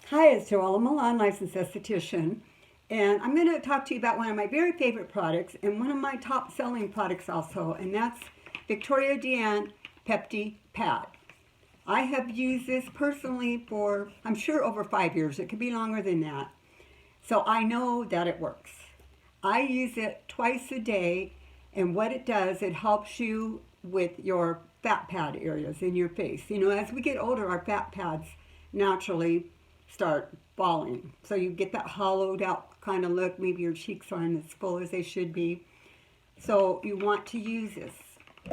Hi, it's JoElla Milan, licensed esthetician, and I'm going to talk to you about one of my very favorite products and one of my top selling products also, and that's Victoria Deanne Pepti Pad. I have used this personally for, I'm sure, over 5 years. It could be longer than that. So I know that it works. I use it twice a day, and what it does, it helps you with your fat pad areas in your face. You know, as we get older, our fat pads naturally start falling. So you get that hollowed out kind of look. Maybe your cheeks aren't as full as they should be. So you want to use this.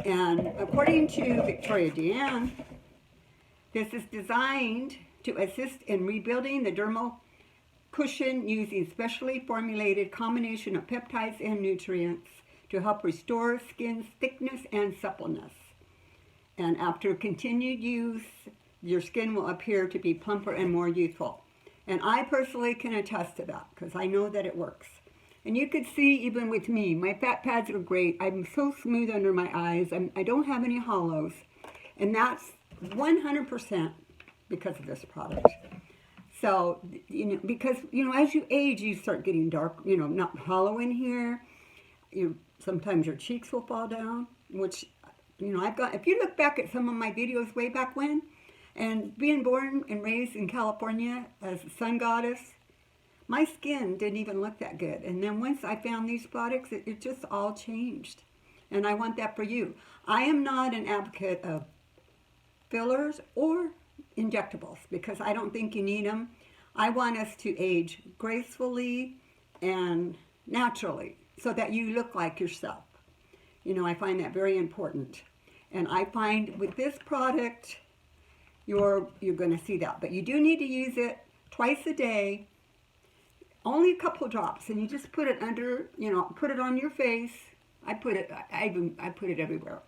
And according to Victoria Deanne, this is designed to assist in rebuilding the dermal cushion using specially formulated combination of peptides and nutrients to help restore skin's thickness and suppleness. And after continued use, your skin will appear to be plumper and more youthful. And I personally can attest to that because I know that it works. And you could see even with me, my fat pads are great. I'm so smooth under my eyes. I don't have any hollows. And that's 100% because of this product. So, because, as you age, you start getting dark, not hollow in here. Sometimes your cheeks will fall down, which, if you look back at some of my videos way back when, and being born and raised in California as a sun goddess, my skin didn't even look that good. And then once I found these products, it just all changed. And I want that for you. I am not an advocate of fillers or injectables because I don't think you need them. I want us to age gracefully and naturally so that you look like yourself. I find that very important. And I find with this product, you're going to see that. But you do need to use it twice a day, only a couple drops, and you just put it under, put it on your face. I put it everywhere.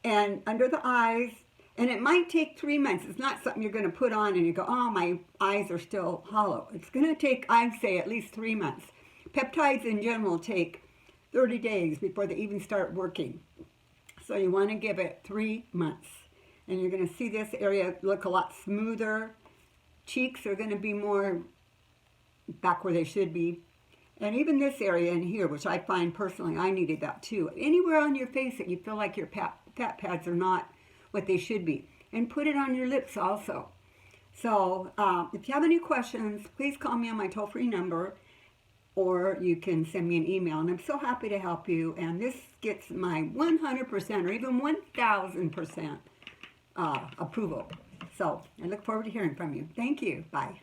And under the eyes, and it might take 3 months. It's not something you're going to put on and you go, oh, my eyes are still hollow. It's going to take, I'd say, at least 3 months. Peptides in general take 30 days before they even start working. So you want to give it 3 months. And you're going to see this area look a lot smoother. Cheeks are going to be more back where they should be. And even this area in here, which I find personally, I needed that too. Anywhere on your face that you feel like your fat pads are not what they should be. And put it on your lips also. So if you have any questions, please call me on my toll-free number, or you can send me an email. And I'm so happy to help you. And this gets my 100% or even 1,000% approval. So I look forward to hearing from you. Thank you. Bye.